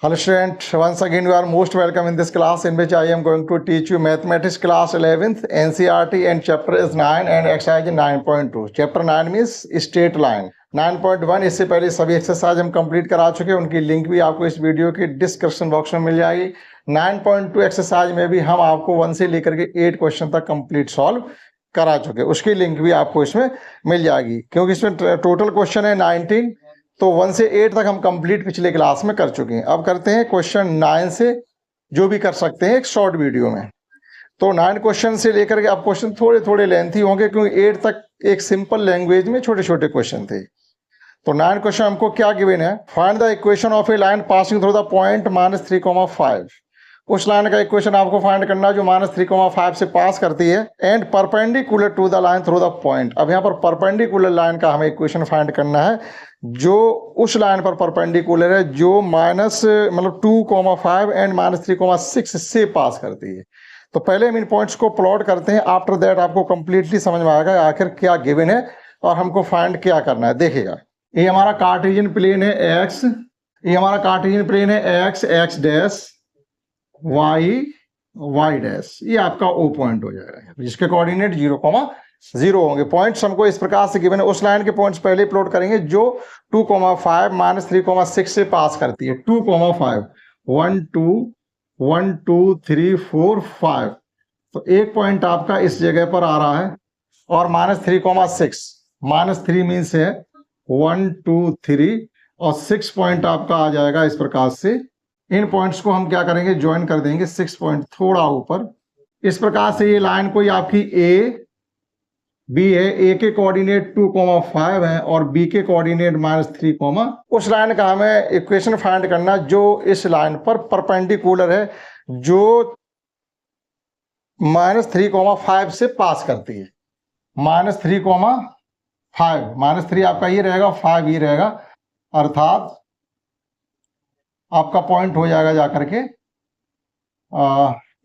Hello student, once again you are most welcome in this class in which I am going to teach you mathematics class 11th NCERT and chapter is 9 and exercise 9.2. Chapter 9 means straight line. 9.1 इससे पहले सभी exercise हम complete करा चुके हैं, उनकी link भी आपको इस वीडियो के डिस्क्रिप्शन बॉक्स में मिल जाएगी। 9.2 एक्सरसाइज में भी हम आपको 1 से लेकर के 8 क्वेश्चन तक कंप्लीट सॉल्व करा चुके हैं, उसकी लिंक भी आपको इसमें मिल जाएगी क्योंकि इसमें टोटल क्वेश्चन है 19, तो 1 से 8 तक हम कंप्लीट पिछले क्लास में कर चुके हैं। अब करते हैं क्वेश्चन 9 से, जो भी कर सकते हैं एक शॉर्ट वीडियो में। तो 9 क्वेश्चन से लेकर के अब क्वेश्चन थोड़े थोड़े लेंथी होंगे क्योंकि 8 तक एक सिंपल लैंग्वेज में छोटे छोटे क्वेश्चन थे। तो 9 क्वेश्चन हमको क्या गिवन है, find the equation of a line passing through the point -3,5। उस लाइन का इक्वेशन आपको फाइंड करना है जो -3,5 से पास करती है and perpendicular to the line through the point. अब यहाँ पर परपेंडिकुलर लाइन का हमें इक्वेशन फाइंड करना है जो उस लाइन पर परपेंडिकुलर है जो मतलब 2,5 एंड -3,6 से पास करती है। तो पहले हम इन पॉइंट्स को प्लॉट करते हैं, आफ्टर दैट आपको कंप्लीटली समझ में आएगा आखिर क्या गिवन है और हमको फाइंड क्या करना है। देखिएगा, ये हमारा कार्टेशियन प्लेन है एक्स, ये हमारा कार्टेशियन प्लेन है X, X dash, Y, Y dash, ये आपका ओ पॉइंट हो जाएगा जिसके कोऑर्डिनेट 0,0 होंगे। पॉइंट्स हमको इस प्रकार से गिवन है, उस लाइन के पॉइंट्स पहले प्लॉट करेंगे जो 2,5 -3,6 से पास करती है। 2,5 1 2 1 2 3 4 5, तो एक पॉइंट आपका इस जगह पर आ रहा है और -3,6, -3 मीन्स है 1 2 3 और 6 पॉइंट आपका आ जाएगा इस प्रकार से। इन पॉइंट्स को हम क्या करेंगे, ज्वाइन कर देंगे 6 पॉइंट थोड़ा ऊपर। इस प्रकार से ये लाइन कोई आपकी ए बी है, ए के कोऑर्डिनेट 2,5 है और बी के कोऑर्डिनेट -3, उस लाइन का हमें इक्वेशन फाइंड करना जो इस लाइन पर परपेंडिकुलर है जो -3,5 से पास करती है। -3,5 -3 आपका ये रहेगा, 5 ये रहेगा, अर्थात आपका पॉइंट हो जाएगा जाकर के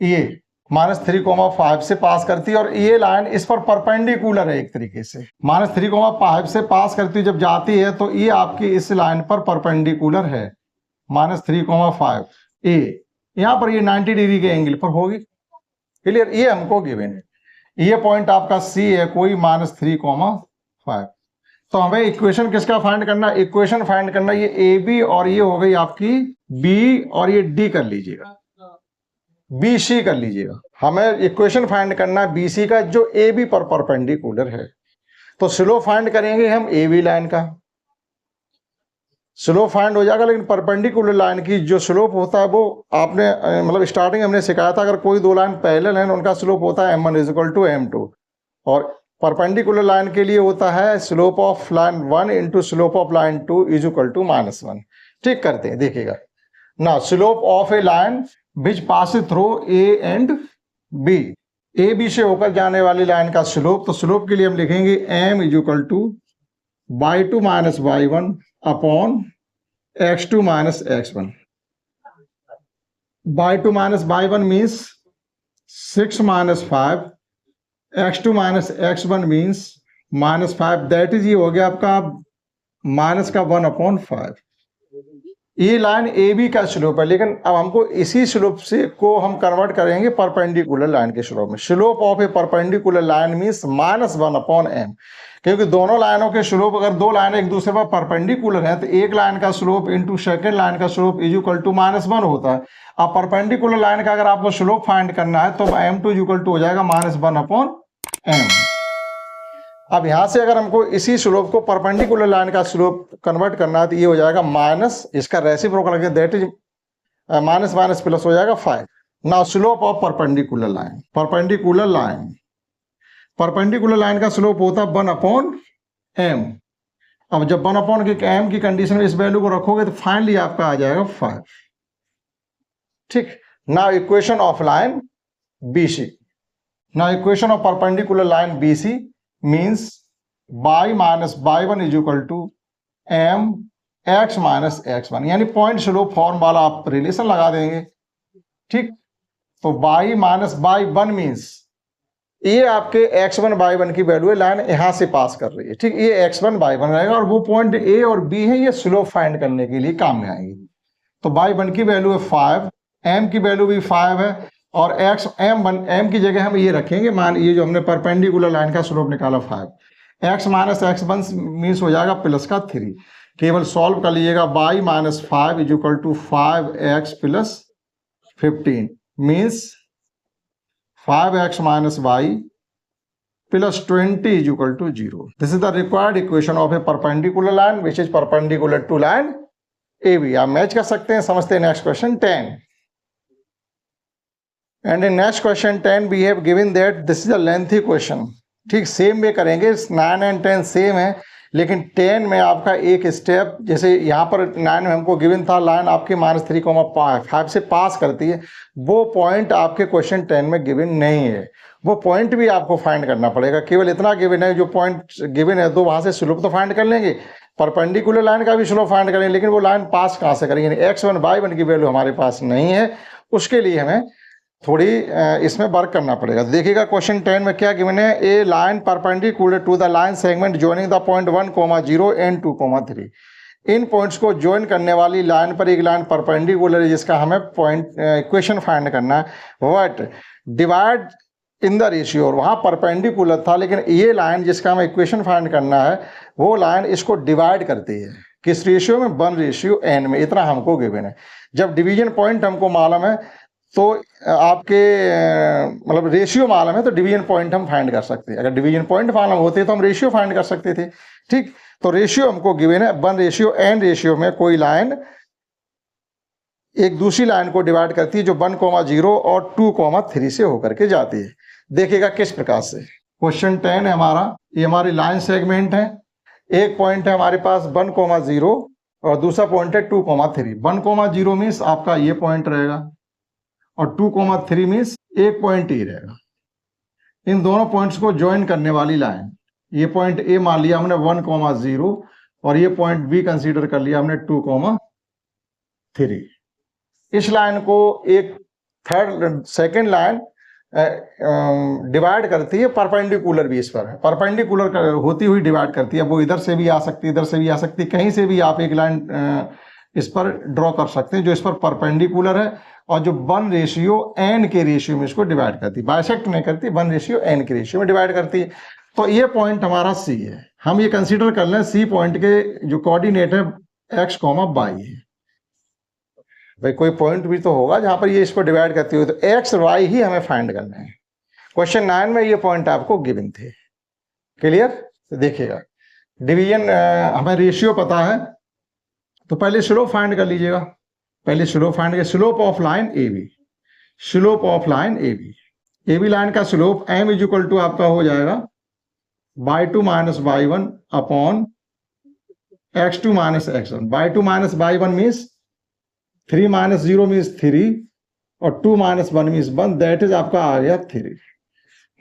ये -3,5 से पास करती है और ये लाइन इस पर परपेंडिकुलर है एक तरीके से। -3,5 से पास करती जब जाती है तो ये आपकी इस लाइन पर परपेंडिकुलर है, -3,5 ए, यहां पर ये 90 डिग्री के एंगल पर होगी। क्लियर, ये हमको गिवन है। ये पॉइंट आपका सी है कोई -3,5। तो हमें इक्वेशन किसका फाइंड करना, इक्वेशन फाइंड करना ये ए बी और ये हो गई आपकी बी और ये डी कर लीजिएगा, बी सी कर लीजिएगा। हमें इक्वेशन फाइंड करना है बी सी का जो ए बी पर परपेंडिकुलर है। तो स्लोप फाइंड करेंगे हम ए बी लाइन का, स्लोप फाइंड हो जाएगा, लेकिन परपेंडिकुलर लाइन की जो स्लोप होता है वो आपने मतलब स्टार्टिंग हमने सिखाया था, अगर कोई दो लाइन पैरेलल है उनका स्लोप होता है m1 = m2 और परपेंडिकुलर लाइन के लिए होता है slope of line 1 into slope of line 2 = -1। ठीक करते हैं, देखिएगा ना, slope of a line which pass through A and B, A B से होकर जाने वाली लाइन का स्लोप। तो स्लोप के लिए हम लिखेंगे m = y2 - y1 upon x2 - x1। y2 - y1 means 6 - 5, x2 - x1 means -5, that is ये हो गया आपका -1/5। ये लाइन ए बी का स्लोप है, लेकिन अब हमको इसी स्लोप से को हम कन्वर्ट करेंगे परपेंडिकुलर लाइन के स्लोप में। Slope of A perpendicular line means -1/m, क्योंकि दोनों लाइनों के स्लोप, अगर दो लाइन एक दूसरे पर परपेंडिकुलर है तो एक लाइन का स्लोप इंटू सेकेंड लाइन का स्लोप = -1 होता है। अब परपेंडिकुलर लाइन का अगर आपको स्लोप फाइंड करना है तो m2 = हो जाएगा -1/m। अब यहां से अगर हमको इसी स्लोप को परपेंडिकुलर लाइन का स्लोप कन्वर्ट करना है तो ये हो जाएगा माइनस, इसका रेसिप्रोकल लगे दैट इज माइनस प्लस हो जाएगा 5। Now slope of perpendicular line, perpendicular line का स्लोप होता है 1/m। अब जब 1/m की कंडीशन में इस वैल्यू को रखोगे तो फाइनली आपका आ जाएगा 5। ठीक, now equation of line BC, now equation of perpendicular line BC means y - y1 = m x - x1, यानी पॉइंट स्लोप फॉर्म वाला आप रिलेशन लगा देंगे। ठीक, तो y - y1 मीन्स ये आपके x1 y1 की वैल्यू है, लाइन यहां से पास कर रही है। ठीक, ये x1 y1 रहेगा और वो पॉइंट a और b है, ये स्लोप फाइंड करने के लिए काम में आएंगे। तो y1 की वैल्यू है 5, m की वैल्यू भी 5 है, और x m की जगह हम ये रखेंगे, मान ये जो हमने परपेंडिकुलर लाइन का स्लोप निकाला 5, x माइनस x1 मीन्स हो जाएगा प्लस का 3, केवल सॉल्व कर लीजिएगा। y minus 5 is equal to 5x plus 15 means 5x minus y plus 20 is equal to 0. This is the required equation of a perpendicular line which is perpendicular to line AB. आप match कर सकते हैं। समझते हैं next question 10. And in next question 10 we have given that this is a lengthy question. ठीक same में करेंगे, 9 and 10 same है, लेकिन 10 में आपका एक स्टेप, जैसे यहाँ पर 9 में हमको गिवन था लाइन आपके -3,5 से पास करती है, वो पॉइंट आपके क्वेश्चन 10 में गिवन नहीं है। वो पॉइंट भी आपको फाइंड करना पड़ेगा। केवल इतना गिवन है, जो पॉइंट गिवन है तो वहाँ से स्लोप तो फाइंड कर लेंगे, परपेंडिकुलर लाइन का भी स्लोप फाइंड करेंगे, लेकिन वो लाइन पास कहाँ से करेंगे? x1 y1 की वैल्यू हमारे पास नहीं है, उसके लिए हमें थोड़ी इसमें वर्क करना पड़ेगा। देखिएगा क्वेश्चन 10 में क्या गिवन है, a line perpendicular to the line segment joining the point 1, 0 and 2, 3। इन पॉइंट्स को ज्वाइन करने वाली लाइन पर एक लाइन परपेंडिकुलर है जिसका हमें पॉइंट इक्वेशन फाइंड करना है। What divide in the ratio, और वहाँ परपेंडिकुलर था, लेकिन ये लाइन जिसका हमें इक्वेशन फाइंड करना है वो लाइन इसको डिवाइड करती है। किस रेशियो में? 1:n में। इतना हमको गिवन है। जब डिवीजन पॉइंट हमको मालूम है तो आपके मतलब रेशियो मालूम है तो डिवीजन पॉइंट हम फाइंड कर सकते हैं। अगर डिवीजन पॉइंट मालूम होते तो हम रेशियो फाइंड कर सकते थे। ठीक, तो रेशियो हमको गिवन है 1:n रेशियो में कोई लाइन एक दूसरी लाइन को डिवाइड करती है जो 1, 0 और 2, 3 से होकर के जाती है। देखिएगा किस प्रकार से। क्वेश्चन 10 है हमारा, ये हमारी लाइन सेगमेंट है। एक पॉइंट है हमारे पास 1, 0 और दूसरा पॉइंट है 2, 3। 1, 0 मीन्स आपका ये पॉइंट रहेगा और 2, 3 मीन्स एक पॉइंट ही रहेगा। इन दोनों पॉइंट्स को ज्वाइन करने वाली लाइन, ये पॉइंट ए मान लिया हमने 1, 0 और ये पॉइंट बी कंसीडर कर लिया हमने 2, 3। इस लाइन को एक सेकेंड लाइन डिवाइड करती है परपेंडिकुलर बेस पर, परपेंडिकुलर होती हुई डिवाइड करती है। वो इधर से भी आ सकती है, इधर से भी आ सकती है, कहीं से भी आप एक लाइन इस पर ड्रॉ कर सकते हैं जो इस पर परपेंडिकुलर है और जो 1:n के रेशियो में इसको डिवाइड करती है। बाइसेक्ट नहीं करती, 1:n के रेशियो में डिवाइड करती है। तो ये पॉइंट हमारा सी है। हम ये कंसीडर कर लें सी पॉइंट के जो कोऑर्डिनेट है x, y है। भाई कोई पॉइंट भी तो होगा जहां पर ये इसको डिवाइड करती हो, तो x y ही हमें फाइंड करना है। क्वेश्चन 9 में ये पॉइंट आपको गिवन थे। क्लियर? तो देखिएगा डिवीजन हमें रेशियो पता है, तो पहले स्लोप फाइंड कर लीजिएगा। पहले स्लोप फाइंड कर, slope of line A B, slope of line A B line का slope m is equal to आपका हो जाएगा y2 minus y1 upon x2 minus x1। y2 minus y1 means 3 - 0 means 3 और 2 - 1 means 1, that is आपका आ गया 3।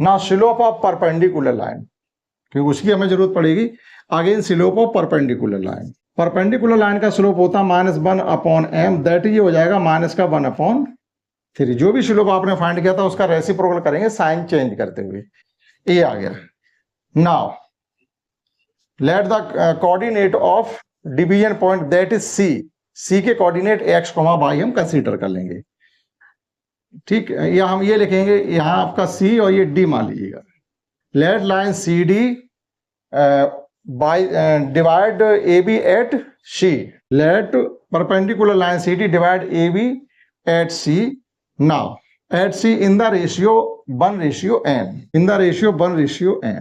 ना slope of perpendicular line, क्योंकि उसकी हमें जरूरत पड़ेगी। Again slope of perpendicular line, perpendicular line का स्लोप होता है -1 अपॉन m, दैट ये हो जाएगा -1/3। जो भी स्लोप आपने फाइंड किया था उसका रेसिप्रोकल करेंगे साइन चेंज करते हुए। ये आ गया। Now let the coordinate of division point that is C के कोऑर्डिनेट x, y हम कंसीडर कर लेंगे। ठीक, या हम ये लिखेंगे यहां आपका c और ये d मान लीजिएगा। Let line C D divide AB at C. Let perpendicular line CD divide AB at C. Now at C in the ratio 1:n. In the ratio 1:n.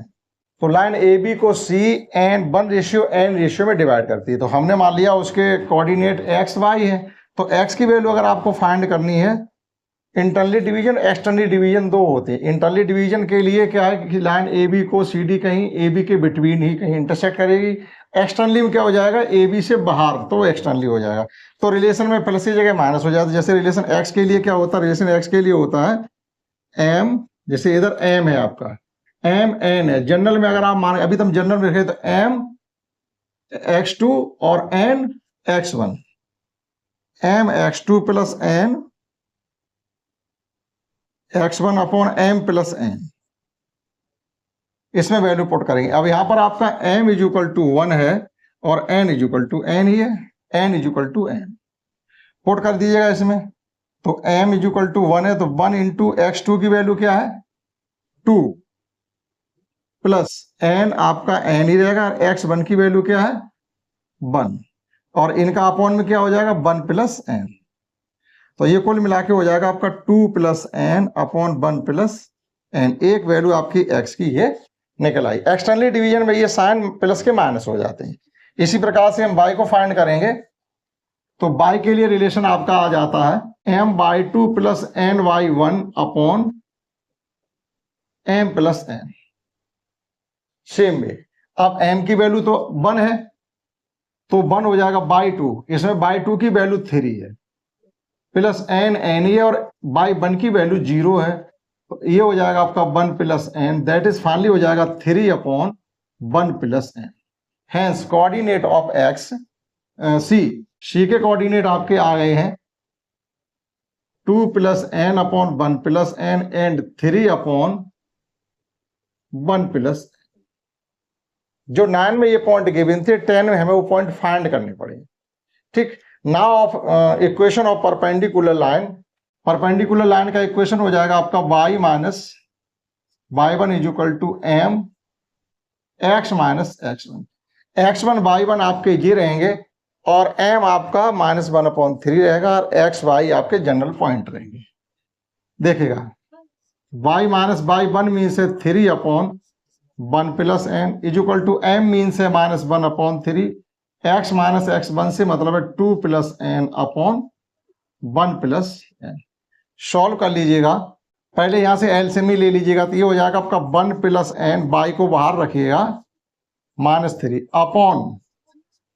तो लाइन AB को C and 1:n ratio में divide करती है। तो हमने मान लिया उसके कोऑर्डिनेट x y है, तो x की वैल्यू अगर आपको फाइंड करनी है, इंटरनली डिवीजन एक्सटर्नली डिवीजन दो होते हैं। इंटरनली डिवीजन के लिए क्या है कि लाइन ए बी को सी डी कहीं ए बी के बिटवीन ही कहीं इंटरसेक्ट करेगी। एक्सटर्नली में क्या हो जाएगा, ए बी से बाहर, तो एक्सटर्नली हो जाएगा। तो रिलेशन में प्लस की जगह माइनस हो जाता है। जैसे रिलेशन एक्स के लिए क्या होता है, रिलेशन एक्स के लिए होता है एम, जैसे इधर एम है आपका, एम एन है। जनरल में अगर आप मान, अभी तुम जनरल में रखे तो एम x2 और n x1, m x2 plus n x1 upon m plus n, इसमें वैल्यू पुट करेंगे। अब यहां पर आपका m इज इक्वल टू 1 है और n is equal to n ही है, n is equal to n। Put कर दीजिएगा इसमें, तो m इज इक्वल टू 1 है, तो 1 इंटू x2 की वैल्यू क्या है 2 प्लस n आपका n ही रहेगा, x1 की वैल्यू क्या है 1, और इनका अपॉन में क्या हो जाएगा 1 प्लस n, तो ये कुल मिला के हो जाएगा आपका 2 plus n upon 1 plus n। एक वैल्यू आपकी x की ये निकल आई। एक्सटर्नली डिवीजन में ये साइन प्लस के माइनस हो जाते हैं। इसी प्रकार से हम y को फाइंड करेंगे, तो y के लिए रिलेशन आपका आ जाता है m/2 plus n/1 upon m plus n। Same way, अब m की वैल्यू तो 1 है, तो 1 हो जाएगा by2, इसमें by2 की वैल्यू 3 है, प्लस n ही है, और by1 की वैल्यू 0 है, तो ये हो जाएगा आपका 1 plus n, that is finally हो जाएगा 3 upon 1 plus n। Hence coordinate of x C के कोऑर्डिनेट आपके आ गए हैं 2 plus n upon 1 plus n and 3 upon 1 plus. जो 9 में ये पॉइंट गिवन थे, 10 में हमें वो पॉइंट फाइंड करने पड़ेंगे। ठीक, now of equation of perpendicular line, perpendicular line का इक्वेशन हो जाएगा आपका y minus y1 is equal to m x minus x1। x1 y1 आपके ये रहेंगे, और m आपका -1/3 रहेगा, और x y आपके जनरल पॉइंट रहेंगे। देखिएगा y माइनस y1 मीन्स है 3 upon 1 plus n is equal to m means है -1/3, x माइनस x1 से मतलब है 2 plus n upon 1 plus n। Solve कर लीजिएगा, पहले यहां से एलसीएम ले लीजिएगा, तो ये हो जाएगा आपका 1 प्लस n, y को बाहर रखिएगा -3 upon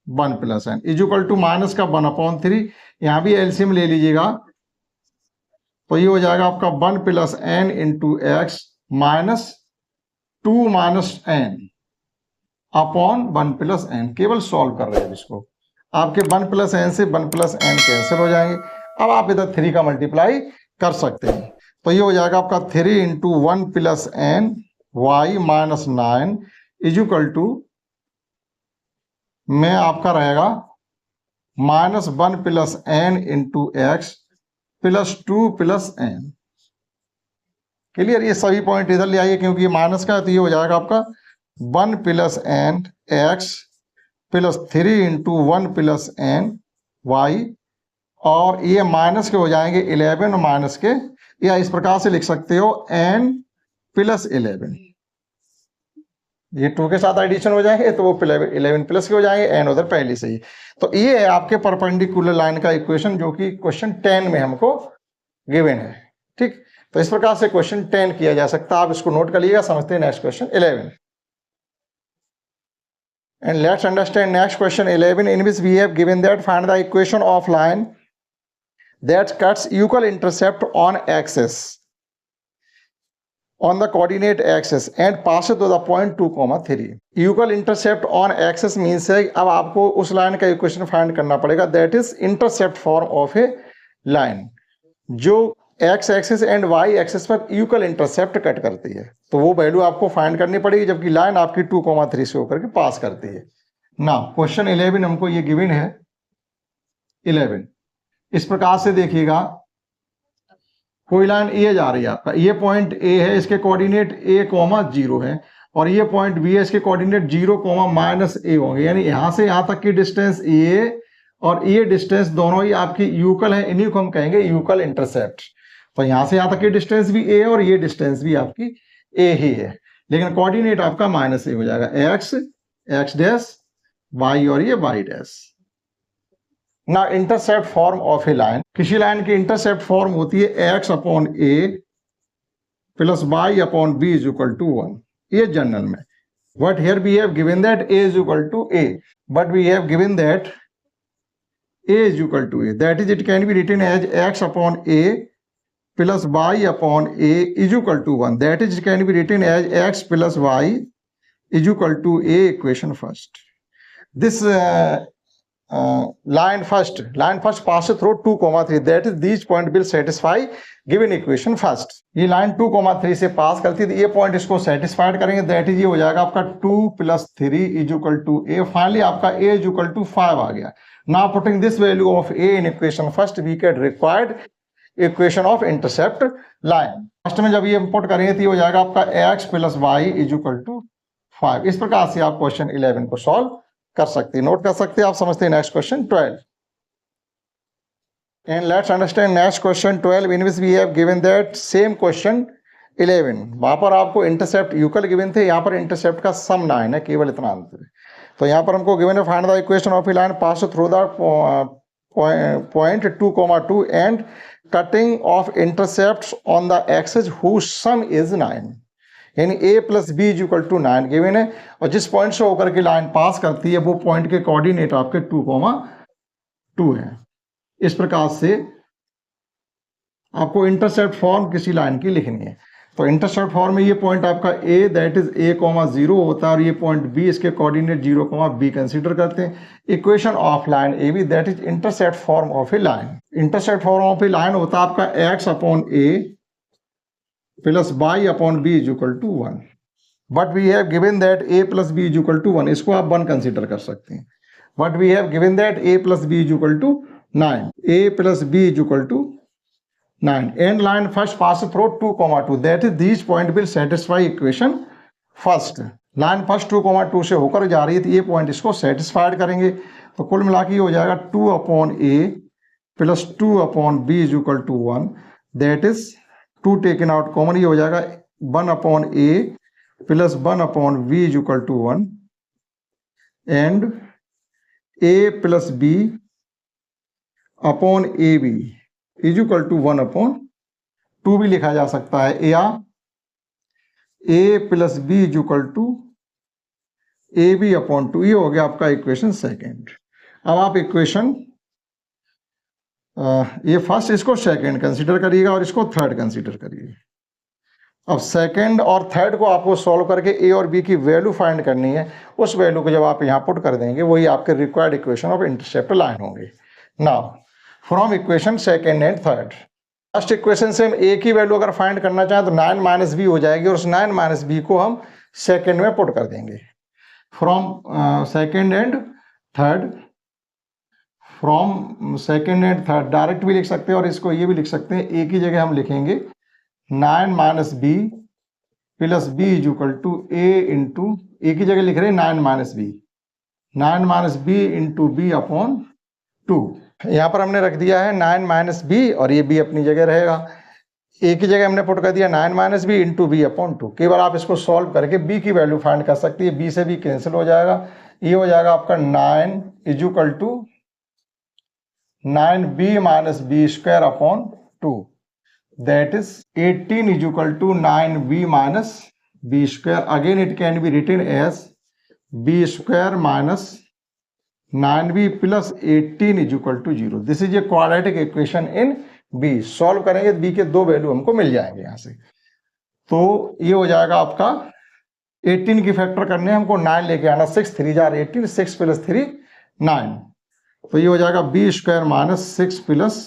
1 plus n is equal to minus का 1/3, यहां भी एलसीएम ले लीजिएगा, तो ये हो जाएगा आपका 1 plus n into x minus 2 minus n upon 1 plus n। केवल सॉल्व कर रहे हैं इसको, आपके 1 प्लस n से 1 प्लस n कैंसिल हो जाएंगे। अब आप इधर 3 का मल्टीप्लाई कर सकते हैं, तो ये हो जाएगा आपका 3 into 1 plus n y minus 9 is equal to में आपका रहेगा -1 plus n into x plus 2 plus n। Clear, ये सभी पॉइंट इधर ले आइए, क्योंकि ये माइनस का है, तो ये हो जाएगा आपका 1 plus n x plus 3 into 1 plus n y, और ये माइनस के हो जाएंगे 11 माइनस के, या इस प्रकार से लिख सकते हो n प्लस 11, ये 2 के साथ एडिशन हो जाएंगे, तो वो 11 प्लस के हो जाएंगे, n उधर पहले से ही। तो ये है आपके परपेंडिकुलर लाइन का इक्वेशन, जो कि क्वेश्चन 10 में हमको गिवन है। ठीक, तो इस प्रकार से क्वेश्चन 10 किया जा सकता है, आप इसको नोट कर लीजिएगा। समझते हैं next question 11, and let's understand next question 11, in which we have given that find the equation of line that cuts equal intercept on axis on the coordinate axis and passes to the point 2,3। equal intercept on axis means है, अब आपको उस line का equation find करना पड़ेगा, that is intercept form of a line, जो x axis and y axis पर equal intercept cut करती है, तो वो वैल्यू आपको फाइंड करनी पड़ेगी, जबकि लाइन आपकी 2,3 से होकर के पास करती है। ना क्वेश्चन 11 हमको ये गिवन है 11, इस प्रकार से देखिएगा, कोई लाइन ए जा रही है आपका, ये पॉइंट ए है, इसके कोऑर्डिनेट a,0 है, और ये पॉइंट बी है, इसके कोऑर्डिनेट 0,-a होंगे, यानी यहां से यहां तक की डिस्टेंस ए और ये डिस्टेंस दोनों ही आपकी यूकल है, इन्हीं को हम कहेंगे यूकल इंटरसेप्ट। तो यहां से यहां तक की डिस्टेंस भी ए और ये डिस्टेंस भी आपकी ए ही है, लेकिन कोऑर्डिनेट आपका -a हो जाएगा, x डैश y और ये y डैश। ना intercept form of a line, किसी लाइन की इंटरसेप्ट फॉर्म होती है x upon a plus y upon b is equal to 1, ये जनरल में। But here we have given that a is equal to a, but we have given that a is equal to a, that is it can be written as x upon a plus y upon a is equal to 1, that is it can be written as x plus y is equal to a equation first. This line first passes through 2,3, that is these point will satisfy given equation first। ये line 2,3 से पास करती है, तो ये point इसको satisfied करेंगे, that is ये हो जाएगा आपका 2 + 3 is equal to a। Finally आपका a इज इक्वल टू 5 आ गया। Now putting this value of a in equation first, we get required equation of intercept line. First में जब ये इंपोर्ट करेंगे तो ये हो जाएगा आपका x plus y is equal to 5। इस प्रकार से आप क्वेश्चन 11 को सॉल्व कर सकते हैं, नोट कर सकते हैं। आप समझते हैं next question 12। And let's understand next question 12 in which we have given that same question 11। वहां पर आपको इंटरसेप्ट यूकल गिवन थे, यहाँ पर इंटरसेप्ट का सम 9 है, केवल इतना अंतर है। तो यहाँ पर हमको गिवन है find the equation of a line pass through the point 2,2 and cutting off intercept on the axis whose sum is 9, यानी a plus B is equal to 9 given है, और जिस पॉइंट से होकर के लाइन पास करती है वो पॉइंट के कोऑर्डिनेट आपके 2,2 है। इस प्रकार से आपको इंटरसेप्ट फॉर्म किसी लाइन की लिखनी है। तो इंटरसेप्ट फॉर्म में ये पॉइंट आपका a दैट इज a,0 होता है, और ये पॉइंट b इसके कोऑर्डिनेट 0,b कंसीडर करते हैं। Equation of line A B that is intercept form of a line. Intercept form of a line होता है आपका x upon a plus y upon b is equal to 1, but we have given that a plus b is equal to 1। इसको आप 1 consider कर सकते हैं, but we have given that a plus b is equal to 9, a plus b is equal to 9 and line first passes through 2,2, that is these point will satisfy equation first। Line first 2,2 से होकर जा रही है तो ये point इसको satisfied करेंगे। तो कुल मिला के ये हो जाएगा 2 upon a plus 2 upon b is equal to 1, that is 2 taken out common, ये हो जाएगा 1 upon a plus 1 upon b is equal to 1 and a plus b upon A B is equal to 1 upon 2 भी लिखा जा सकता है, या A plus B is equal to A B upon 2। ये हो गया आपका इक्वेशन सेकेंड। अब आप इक्वेशन ये फर्स्ट इसको सेकेंड कंसीडर करिएगा और इसको थर्ड कंसीडर करिए। अब सेकेंड और थर्ड को आपको सॉल्व करके ए और बी की वैल्यू फाइंड करनी है। उस वैल्यू को जब आप यहाँ पुट कर देंगे वही आपके required equation of intercept line होंगे। Now from equation second and third, first equation से हम ए की वैल्यू अगर फाइंड करना चाहें तो 9 माइनस बी हो जाएगी, और उस 9 माइनस बी को हम सेकेंड में पुट कर देंगे। From second and third, from second and third direct भी लिख सकते हैं और इसको ये भी लिख सकते हैं। ए की जगह हम लिखेंगे 9 minus B plus B is equal to A into, A की जगह लिख रहे हैं 9 minus B into B upon 2। यहाँ पर हमने रख दिया है 9 माइनस बी और ये बी अपनी जगह रहेगा। ए की जगह हमने पुट कर दिया 9 minus B into B upon 2। केवल आप इसको सॉल्व करके बी की वैल्यू फाइंड कर सकती है, बी से बी कैंसिल हो जाएगा। ये हो जाएगा आपका 9 is equal to 9b minus b square upon 2, that is 18 is equal to 9b minus b square. Again it can be written as b square minus 9b plus 18 is equal to 0। This is a quadratic equation in b। सॉल्व करेंगे तो b के 2 value हमको मिल जाएंगे यहाँ से। तो ये हो जाएगा आपका 18 की फैक्टर करने हमको 9 लेके आना, 6 3 जार 18, 6 प्लस 3 9। तो ये हो जाएगा b square minus 6 plus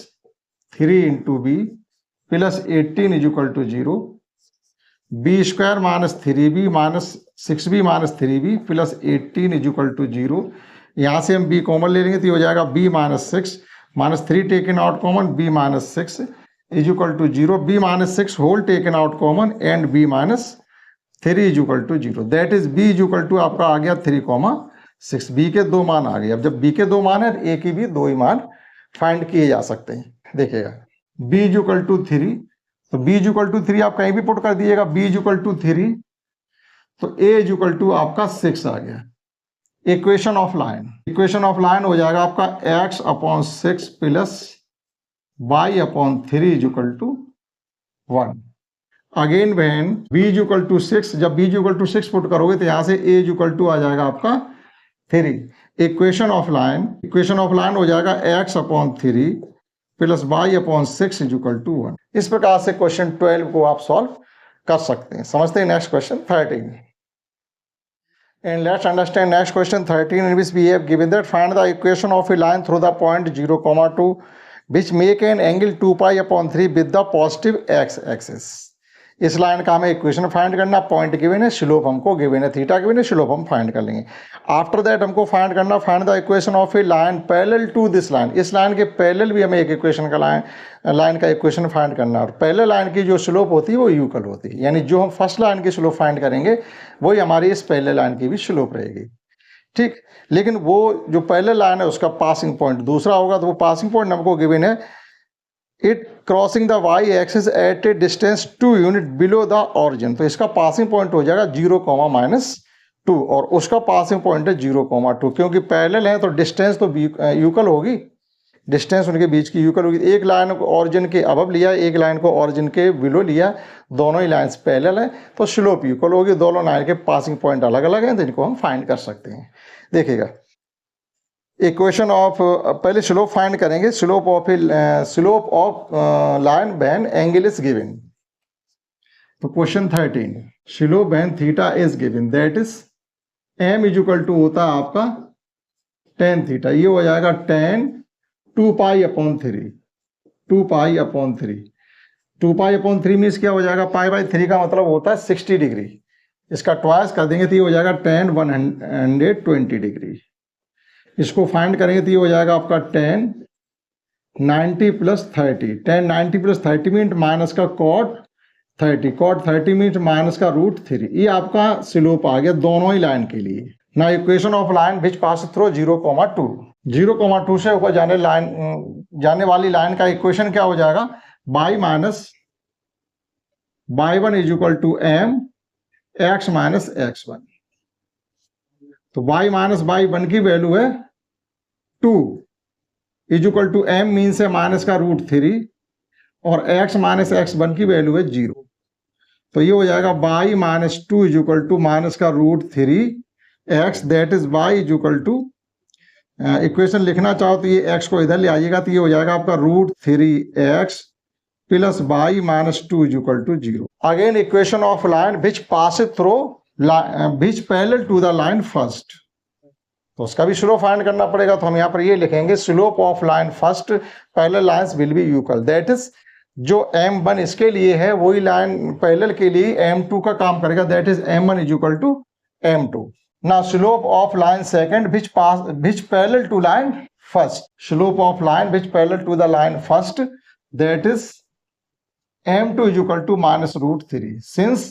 3 into b plus 18 is equal to 0। B square minus 3b minus 6b minus 3b plus 18 is equal to 0। यहाँ से हम b कॉमन ले लेंगे तो ये हो जाएगा b minus 6 minus 3 taken out common, b minus 6 is equal to 0, b minus 6 whole taken out common and b minus 3 is equal to 0, that is b is equal to आपका आ गया 3,6। b के 2 मान आ गए। अब जब b के 2 मान है तो a की भी 2 ही मान फाइंड किए जा सकते हैं। देखिएगा b इज इक्वल टू 3, तो b इज इक्वल टू 3 आप कहीं भी पुट कर दीजिएगा, b इज इक्वल टू 3, तो a इज इक्वल टू आपका 6 आ गया। इक्वेशन ऑफ लाइन हो जाएगा आपका x upon 6 plus y upon 3 is equal to 1। Again when b is equal to 6, जब b is equal to 6 put करोगे तो यहाँ से a इज इक्वल टू आ जाएगा आपका 3। इक्वेशन ऑफ लाइन हो जाएगा x upon 3 plus y upon 6 is equal to 1। इस प्रकार से क्वेश्चन 12 को आप सॉल्व कर सकते हैं। समझते हैं next question 13। And let's understand next question 13, in which we have given that find the equation of a line through the point 0,2 which make an angle 2 pi upon 3 with the positive x axis। इस line का हमें equation find करना, point given है, slope हमको given है, theta given है, slope हम find कर लेंगे। आफ्टर दैट हमको फाइंड करना, find the equation of a line parallel to this line. इस लाइन के पैरेलल भी हमें एक इक्वेशन का लाइन का इक्वेशन फाइंड करना है। और पैरेलल लाइन की जो स्लोप होती है वो यूकल होती है, यानी जो हम फर्स्ट लाइन की स्लोप फाइंड करेंगे वही हमारी इस पैरेलल लाइन की भी स्लोप रहेगी, ठीक। लेकिन वो जो पैरेलल लाइन है उसका पासिंग पॉइंट दूसरा होगा, तो वो पासिंग पॉइंट हमको गिवन है, it crossing the y axis at a distance 2 unit below the origin. तो इसका पासिंग पॉइंट हो जाएगा 0,-2 और उसका पासिंग पॉइंट है 0,2। क्योंकि पैरेलल है तो डिस्टेंस तो यूकल होगी, डिस्टेंस उनके बीच की यूकल होगी। एक लाइन को ऑरिजिन के अबव लिया, एक लाइन को ऑरिजिन के बिलो लिया, दोनों ही लाइन्स पैरेलल है तो स्लोप यूकल होगी। दोनों लाइन के पासिंग पॉइंट अलग अलग हैं तो इनको हम फाइंड कर सकते हैं। देखिएगा इक्वेशन ऑफ, पहले स्लोप फाइंड करेंगे। Slope of line when angle is given. तो question 13, slope when theta is given, that is m is equal to होता है आपका tan थीटा, ये हो जाएगा tan 2π/3। 2π/3 2π/3 मीन्स क्या हो जाएगा, π/3 का मतलब होता है 60 डिग्री। इसका ट्वाइस कर देंगे तो ये हो जाएगा tan 120 डिग्री। इसको फाइंड करेंगे तो ये हो जाएगा आपका tan 90 + 30। tan 90 + 30 मीन्स माइनस का cot 30, cot 30 मीन्स माइनस का √3। ये आपका स्लोप आ गया दोनों ही लाइन के लिए। ना equation of line which pass through 0,2। 0,2 से ऊपर जाने वाली लाइन का इक्वेशन क्या हो जाएगा, y1 is equal to m x minus x1। तो y माइनस y1 की वैल्यू है 2 is equal to m means है माइनस का √3 और x माइनस x1 की वैल्यू है 0। तो ये हो जाएगा y minus 2 is equal to minus का √3 x, that is y is equal to, equation लिखना चाहो तो ये x को इधर ले आइएगा तो ये हो जाएगा आपका √3x plus y minus 2 is equal to 0। Again equation of line which pass through which parallel to the line first. तो उसका भी स्लोप फाइंड करना पड़ेगा। तो हम यहाँ पर ये लिखेंगे, slope of line first parallel lines will be equal, that is जो m1 इसके लिए है वही लाइन पैरेलल के लिए m2 का काम करेगा, that is m1 is equal to m2। Now slope of line second which parallel to line first. Slope of line which parallel to the line first, that is m2 is equal to minus √3. Since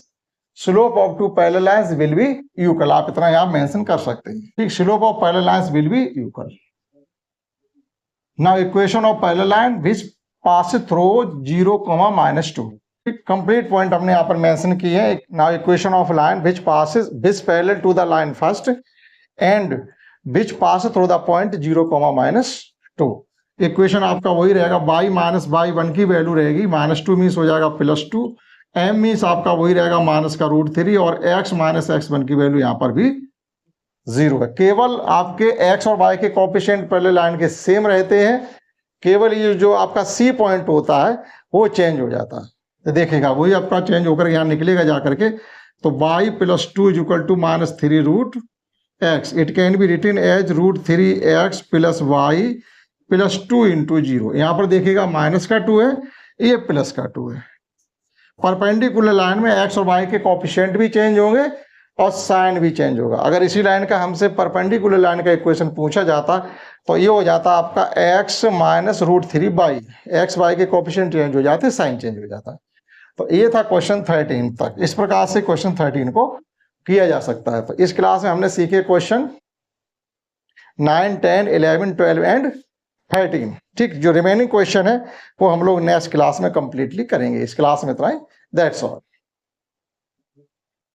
slope of two parallel lines will be equal, आप इतना यहाँ mention कर सकते हैं, ठीक। slope of parallel lines will be equal. Now equation of parallel line which passes through 0,-2. Complete point हमने यहाँ पर मेंशन की है। Now equation of line which parallel to the line first and which pass through the point 0,-2। Equation आपका वही रहेगा, y minus y1 की value रहेगी -2 मीन्स हो जाएगा +2, m मीन्स आपका वही रहेगा माइनस का √3 और x माइनस x1 की वैल्यू यहाँ पर भी 0 है। केवल आपके x और y के कोएफिशिएंट पैरेलल लाइन के सेम रहते हैं, केवल ये जो आपका C पॉइंट होता है वो चेंज हो जाता है। तो देखिएगा वही आपका चेंज होकर यहाँ निकलेगा जा करके, तो y + 2 is equal to -3√x। It can be written as √3x + y + 2 × 0। यहाँ पर देखिएगा माइनस का 2 है, ये प्लस का 2 है। परपेंडिकुलर लाइन में x और y के कोएफिशिएंट भी चेंज होंगे और साइन भी चेंज होगा। अगर इसी लाइन का हमसे परपेंडिकुलर लाइन का इक्वेशन पूछा जाता तो ये हो जाता आपका x minus √3y, x y के कोएफिशिएंट चेंज हो जाते, साइन चेंज हो जाता। तो ये था क्वेश्चन 13 तक। इस प्रकार से क्वेश्चन 13 को किया जा सकता है। तो इस क्लास में हमने सीखे क्वेश्चन 9, 10, 11, 12 एंड 13, ठीक। जो रिमेनिंग क्वेश्चन है वो हम लोग नेक्स्ट क्लास में कंप्लीटली करेंगे। इस क्लास में इतना ही, दैट्स ऑल।